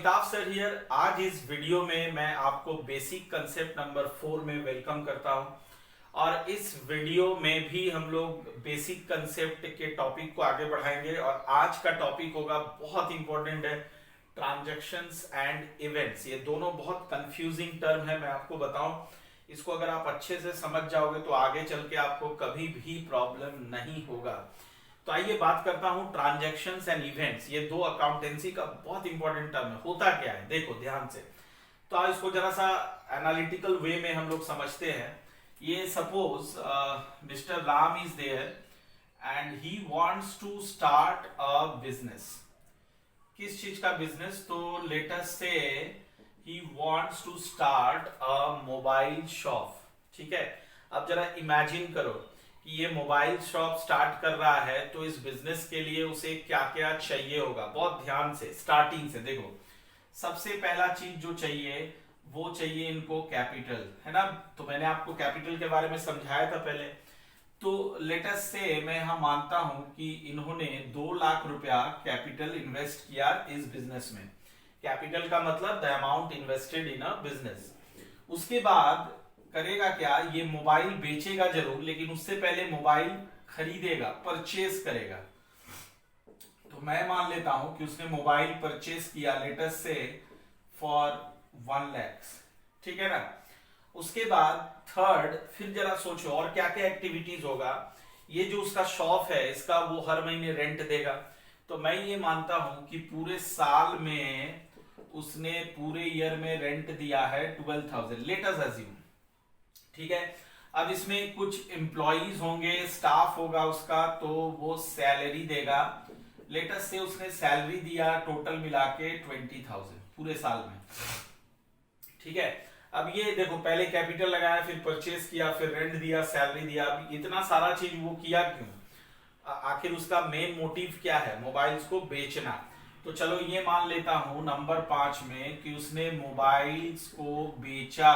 Amitabh sir here. आज इस video में मैं आपको बेसिक कंसेप्ट नंबर 4 में वेलकम करता हूं और इस वीडियो में भी हम लोग बेसिक कंसेप्ट के टॉपिक को आगे बढ़ाएंगे और आज का टॉपिक होगा बहुत इंपॉर्टेंट है, ट्रांजैक्शंस एंड इवेंट्स। ये दोनों बहुत कंफ्यूजिंग टर्म है, मैं आपको बताऊं। इसको अगर आप अच्छे से समझ जाओगे तो आगे चल के आपको कभी भी प्रॉब्लम नहीं होगा। तो आइए बात करता हूं ट्रांजैक्शंस एंड इवेंट्स। ये दो अकाउंटेंसी का बहुत इंपॉर्टेंट टर्म है। होता क्या है देखो ध्यान से। तो आज इसको जरा सा एनालिटिकल वे में हम लोग समझते हैं। ये suppose mister Ram is there and he wants to start a business. किस चीज का बिजनेस? तो let us say he wants to start a mobile shop. ठीक है, अब जरा इमेजिन करो कि ये मोबाइल शॉप स्टार्ट कर रहा है तो इस बिजनेस के लिए उसे क्या क्या चाहिए होगा। बहुत ध्यान से स्टार्टिंग से देखो। सबसे पहला चीज जो चाहिए वो चाहिए इनको कैपिटल, है ना। तो मैंने आपको कैपिटल के बारे में समझाया था पहले। तो लेट अस से मैं यहां मानता हूं कि इन्होंने 2 लाख रुपया कैपिटल इन्वेस्ट किया इस बिजनेस में। कैपिटल का मतलब the amount invested in a business. उसके बाद करेगा क्या? ये मोबाइल बेचेगा जरूर, लेकिन उससे पहले मोबाइल खरीदेगा, परचेज करेगा। तो मैं मान लेता हूं कि उसने मोबाइल परचेज किया लेटेस्ट से फॉर 1 लाख। ठीक है ना। उसके बाद थर्ड, फिर जरा सोचो और क्या क्या एक्टिविटीज होगा। ये जो उसका शॉप है इसका वो हर महीने रेंट देगा। तो मैं ये मानता हूं कि पूरे साल में उसने पूरे ईयर में रेंट दिया है 12,000, लेट अस अज्यूम। ठीक है, अब इसमें कुछ एम्प्लॉइज होंगे, स्टाफ होगा उसका, तो वो सैलरी देगा। लेटेस्ट से उसने सैलरी दिया टोटल मिला के 20,000 पूरे साल में। ठीक है, अब ये देखो पहले कैपिटल लगाया, फिर परचेज किया, फिर रेंट दिया, सैलरी दिया। अब इतना सारा चीज वो किया क्यों? आखिर उसका मेन मोटिव क्या है? मोबाइल्स को बेचना। तो चलो ये मान लेता हूं नंबर 5 में कि उसने मोबाइल्स को बेचा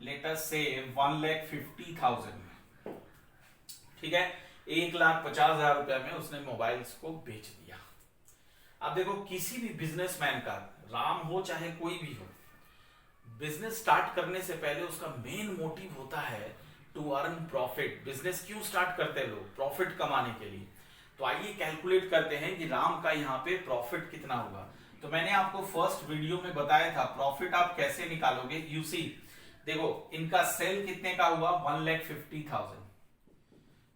लेट अस से 1,50,000 में। ठीक है, 1,50,000 रुपया में उसने मोबाइल्स को बेच दिया। अब देखो किसी भी बिजनेसमैन का, राम हो चाहे कोई भी हो, बिजनेस स्टार्ट करने से पहले उसका मेन मोटिव होता है टू अर्न प्रॉफिट। बिजनेस क्यों स्टार्ट करते हैं लोग? प्रॉफिट कमाने के लिए। तो आइए कैलकुलेट करते हैं कि राम का यहाँ पे प्रॉफिट कितना होगा। तो मैंने आपको फर्स्ट वीडियो में बताया था प्रॉफिट आप कैसे निकालोगे। यू सी, देखो इनका सेल कितने का हुआ? 1,50,000।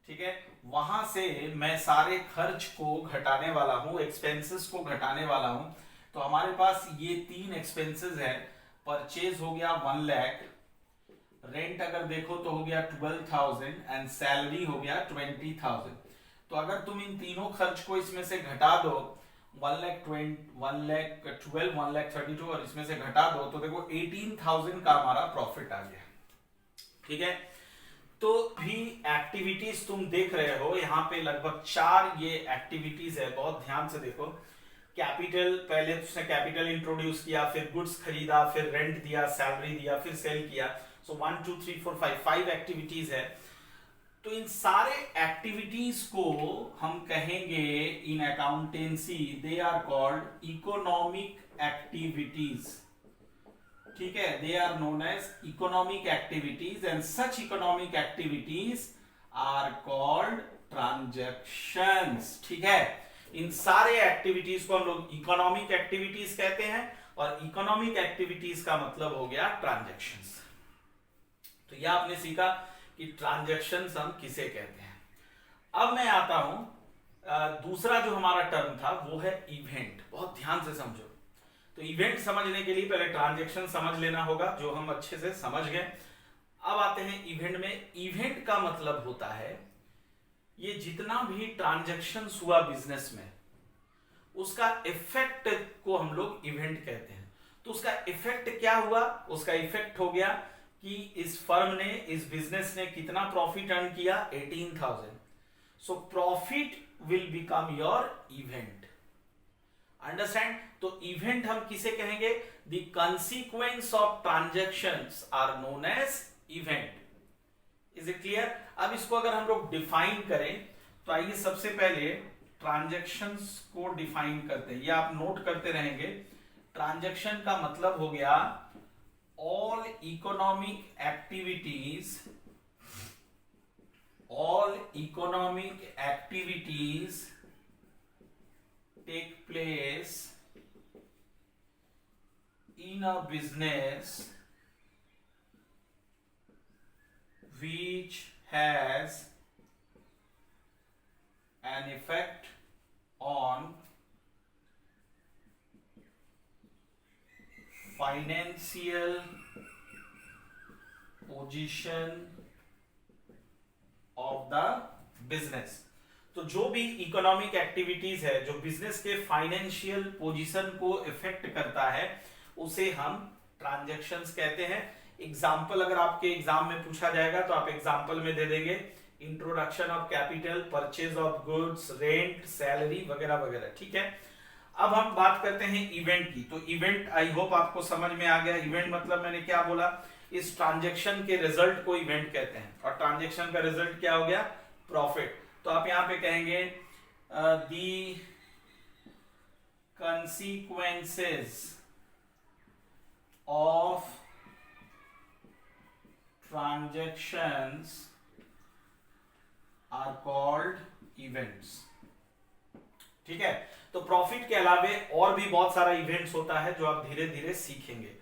ठीक है, वहां से मैं सारे खर्च को घटाने वाला हूं, एक्सपेंसेस को घटाने वाला हूं। तो हमारे पास ये 3 एक्सपेंसेस है। परचेज हो गया 1 लाख, रेंट अगर देखो तो हो गया 12,000 एंड सैलरी हो गया 20,000। तो अगर तुम इन तीनों खर्च को इसमें से घटा दो, 1,12,000, 1,32,000 और इसमें से घटा दो तो देखो 18,000 का हमारा प्रॉफिट आ गया। ठीक है, तो भी एक्टिविटीज तुम देख रहे हो यहाँ पे लगभग 4 ये एक्टिविटीज है। बहुत ध्यान से देखो। कैपिटल, पहले उसने कैपिटल इंट्रोड्यूस किया, फिर गुड्स खरीदा, फिर रेंट दिया, सैलरी दिया, फिर सेल किया। सो 1 2 3 4 5 एक्टिविटीज है। तो इन सारे एक्टिविटीज को हम कहेंगे in accountancy they are called economic activities. ठीक है, they are known as economic activities and such economic activities are called transactions. ठीक है, इन सारे एक्टिविटीज को हम लोग इकोनॉमिक एक्टिविटीज कहते हैं और इकोनॉमिक एक्टिविटीज का मतलब हो गया ट्रांजैक्शंस। तो यह आपने सीखा कि ट्रांजैक्शंस हम किसे कहते हैं। अब मैं आता हूं दूसरा जो हमारा टर्म था वो है इवेंट। बहुत ध्यान से समझो। तो इवेंट समझने के लिए पहले ट्रांजैक्शन समझ लेना होगा, जो हम अच्छे से समझ गए। अब आते हैं इवेंट में। इवेंट का मतलब होता है ये जितना भी ट्रांजैक्शंस हुआ बिजनेस में उसका इफेक्ट को हम लोग इवेंट कहते हैं। तो उसका इफेक्ट क्या हुआ? उसका इफेक्ट हो गया कि इस फर्म ने, इस बिजनेस ने कितना प्रॉफिट अर्न किया? 18,000। So profit will become your event. Understand? तो इवेंट हम किसे कहेंगे? The consequence of transactions are known as event. Is it clear? अब इसको अगर हम लोग डिफाइन करें तो आइए सबसे पहले ट्रांजैक्शंस को डिफाइन करते हैं। ये आप नोट करते रहेंगे। ट्रांजैक्शन का मतलब हो गया all economic activities take place in a business which has an effect on financial position of the business. तो जो भी इकोनॉमिक एक्टिविटीज है जो बिजनेस के फाइनेंशियल पोजीशन को इफेक्ट करता है उसे हम ट्रांजैक्शंस कहते हैं। एग्जाम्पल अगर आपके एग्जाम में पूछा जाएगा तो आप एग्जाम्पल में दे देंगे introduction of capital, purchase of goods, rent, salary वगैरह वगैरह। ठीक है, अब हम बात करते हैं इवेंट की। तो इवेंट आई होप आपको समझ में आ गया। इवेंट मतलब मैंने क्या बोला, इस ट्रांजैक्शन के रिजल्ट को इवेंट कहते हैं और ट्रांजैक्शन का रिजल्ट क्या हो गया, प्रॉफिट। तो आप यहां पे कहेंगे the consequences of transactions are called events. ठीक है, तो प्रॉफिट के अलावे और भी बहुत सारा इवेंट्स होता है जो आप धीरे धीरे सीखेंगे।